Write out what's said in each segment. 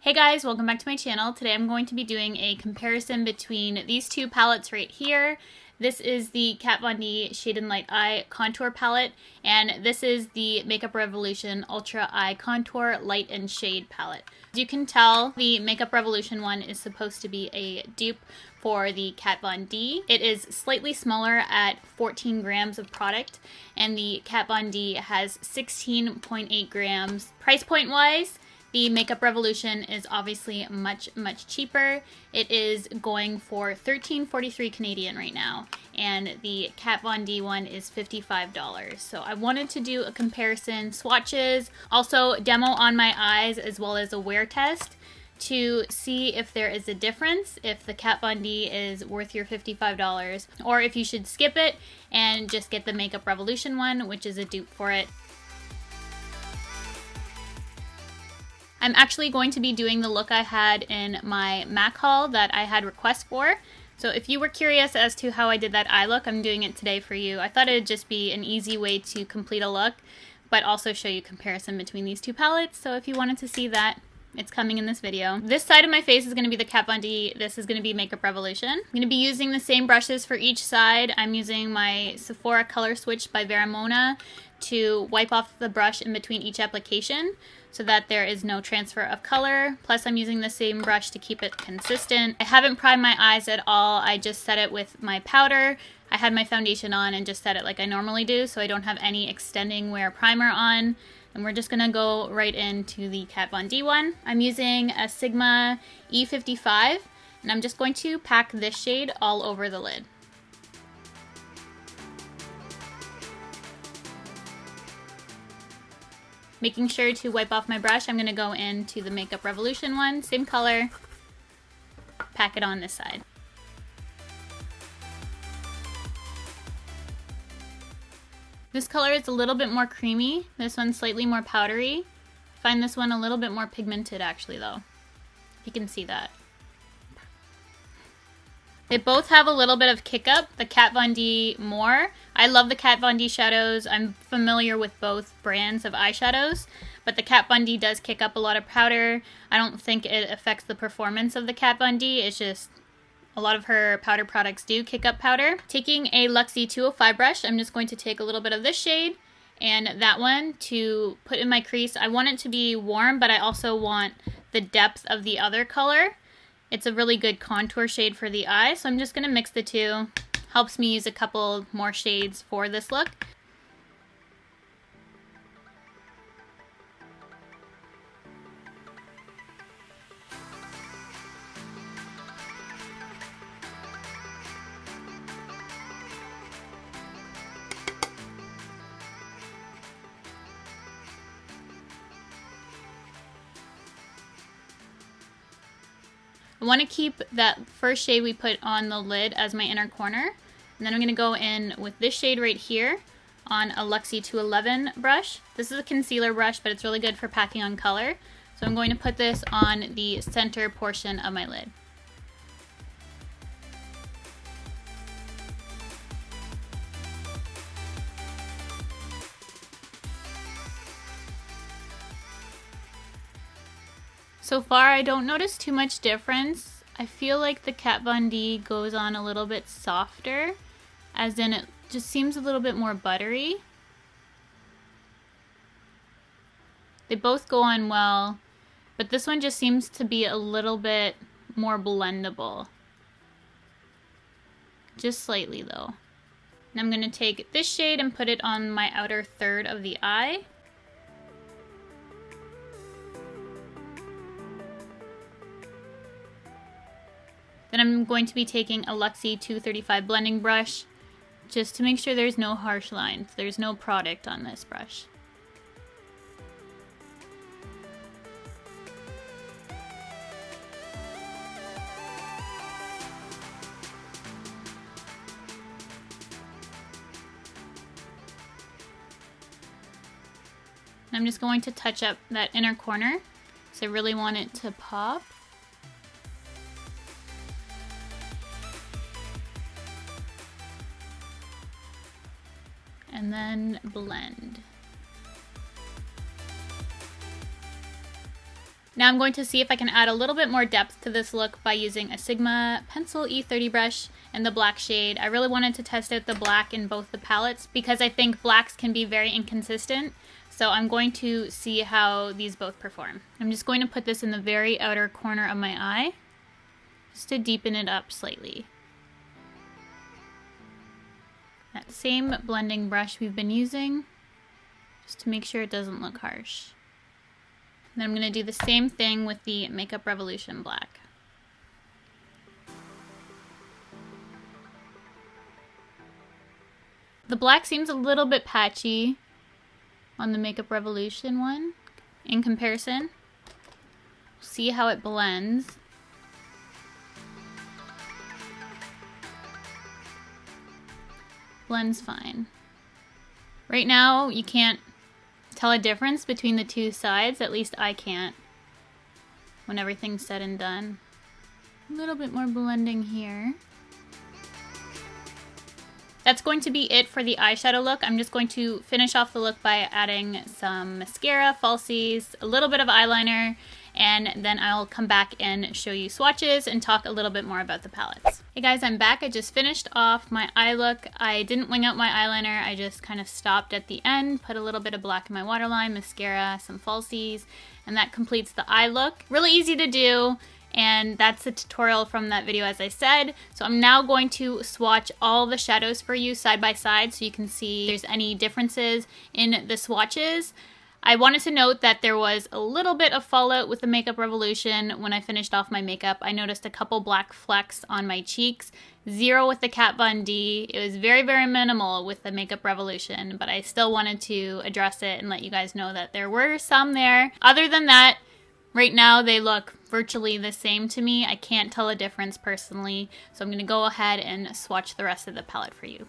Hey guys, welcome back to my channel. Today I'm going to be doing a comparison between these two palettes right here. This is the Kat Von D Shade and Light Eye Contour Palette, and this is the Makeup Revolution Ultra Eye Contour Light and Shade Palette. As you can tell, the Makeup Revolution one is supposed to be a dupe for the Kat Von D. It is slightly smaller at 14 grams of product, and the Kat Von D has 16.8 grams. Price point wise, the Makeup Revolution is obviously much cheaper. It is going for $13.43 Canadian right now, and the Kat Von D one is $55. So I wanted to do a comparison, swatches, also demo on my eyes as well as a wear test to see if there is a difference, if the Kat Von D is worth your $55, or if you should skip it and just get the Makeup Revolution one, which is a dupe for it. I'm actually going to be doing the look I had in my MAC haul that I had requests for. So if you were curious as to how I did that eye look, I'm doing it today for you. I thought it would just be an easy way to complete a look, but also show you comparison between these two palettes. So if you wanted to see that, it's coming in this video. This side of my face is going to be the Kat Von D. This is going to be Makeup Revolution. I'm going to be using the same brushes for each side. I'm using my Sephora Color Switch by Veramona to wipe off the brush in between each application so that there is no transfer of color. Plus I'm using the same brush to keep it consistent. I haven't primed my eyes at all. I just set it with my powder. I had my foundation on and just set it like I normally do, so I don't have any extending wear primer on. And we're just gonna go right into the Kat Von D one. I'm using a Sigma E55, and I'm just going to pack this shade all over the lid. Making sure to wipe off my brush, I'm going to go into the Makeup Revolution one, same color, pack it on this side. This color is a little bit more creamy, this one's slightly more powdery. I find this one a little bit more pigmented actually though, if you can see that. They both have a little bit of kick up, the Kat Von D more. I love the Kat Von D shadows. I'm familiar with both brands of eyeshadows, but the Kat Von D does kick up a lot of powder. I don't think it affects the performance of the Kat Von D. It's just a lot of her powder products do kick up powder. Taking a Luxie 205 brush, I'm just going to take a little bit of this shade and that one to put in my crease. I want it to be warm, but I also want the depth of the other color. It's a really good contour shade for the eye, so I'm just going to mix the two. Helps me use a couple more shades for this look. I want to keep that first shade we put on the lid as my inner corner. And then I'm going to go in with this shade right here on a Luxie 211 brush. This is a concealer brush, but it's really good for packing on color. So I'm going to put this on the center portion of my lid. So far, I don't notice too much difference. I feel like the Kat Von D goes on a little bit softer, as in it just seems a little bit more buttery. They both go on well, but this one just seems to be a little bit more blendable. Just slightly though. And I'm going to take this shade and put it on my outer third of the eye. Then I'm going to be taking a Luxie 235 blending brush just to make sure there's no harsh lines. There's no product on this brush. And I'm just going to touch up that inner corner because I really want it to pop. and then blend. Now I'm going to see if I can add a little bit more depth to this look by using a Sigma Pencil E30 brush and the black shade. I really wanted to test out the black in both the palettes because I think blacks can be very inconsistent. So I'm going to see how these both perform. I'm just going to put this in the very outer corner of my eye just to deepen it up slightly. That same blending brush we've been using just to make sure it doesn't look harsh. Then I'm going to do the same thing with the Makeup Revolution black. The black seems a little bit patchy on the Makeup Revolution one in comparison. See how it blends. Blends fine. Right now you can't tell a difference between the two sides, at least I can't when everything's said and done. A little bit more blending here. That's going to be it for the eyeshadow look. I'm just going to finish off the look by adding some mascara, falsies, a little bit of eyeliner, and then I'll come back and show you swatches and talk a little bit more about the palettes. Hey guys, I'm back. I just finished off my eye look. I didn't wing out my eyeliner. I just kind of stopped at the end, put a little bit of black in my waterline, mascara, some falsies, and that completes the eye look. Really easy to do. And that's a tutorial from that video, as I said. So I'm now going to swatch all the shadows for you side by side so you can see if there's any differences in the swatches. I wanted to note that there was a little bit of fallout with the Makeup Revolution when I finished off my makeup. I noticed a couple black flecks on my cheeks. Zero with the Kat Von D. It was very, very minimal with the Makeup Revolution, but I still wanted to address it and let you guys know that there were some there. Other than that, right now they look virtually the same to me. I can't tell a difference personally, so I'm going to go ahead and swatch the rest of the palette for you.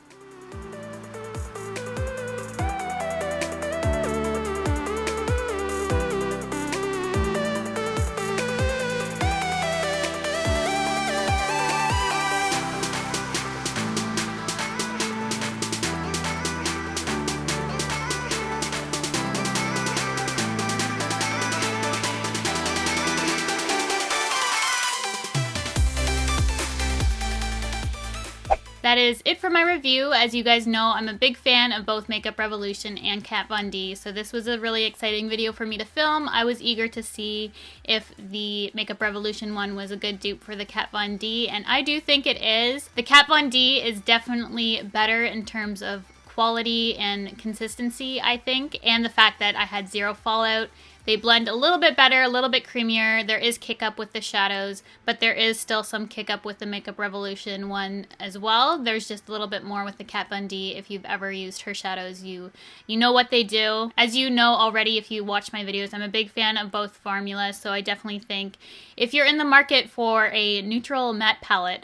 That is it for my review. As you guys know, I'm a big fan of both Makeup Revolution and Kat Von D, so this was a really exciting video for me to film. I was eager to see if the Makeup Revolution one was a good dupe for the Kat Von D, and I do think it is. The Kat Von D is definitely better in terms of quality and consistency, I think, and the fact that I had zero fallout. They blend a little bit better, a little bit creamier. There is kick up with the shadows, but there is still some kick up with the Makeup Revolution one as well. There's just a little bit more with the Kat Von D. If you've ever used her shadows, you know what they do. As you know already, if you watch my videos, I'm a big fan of both formulas, so I definitely think if you're in the market for a neutral matte palette,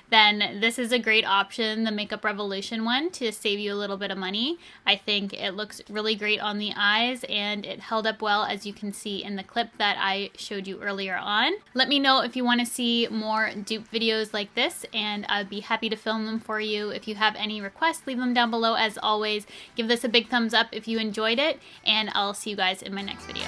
then this is a great option, the Makeup Revolution one, to save you a little bit of money. I think it looks really great on the eyes, and it held up well, as you can see in the clip that I showed you earlier on. Let me know if you want to see more dupe videos like this, and I'd be happy to film them for you. If you have any requests, leave them down below. As always, give this a big thumbs up if you enjoyed it, and I'll see you guys in my next video.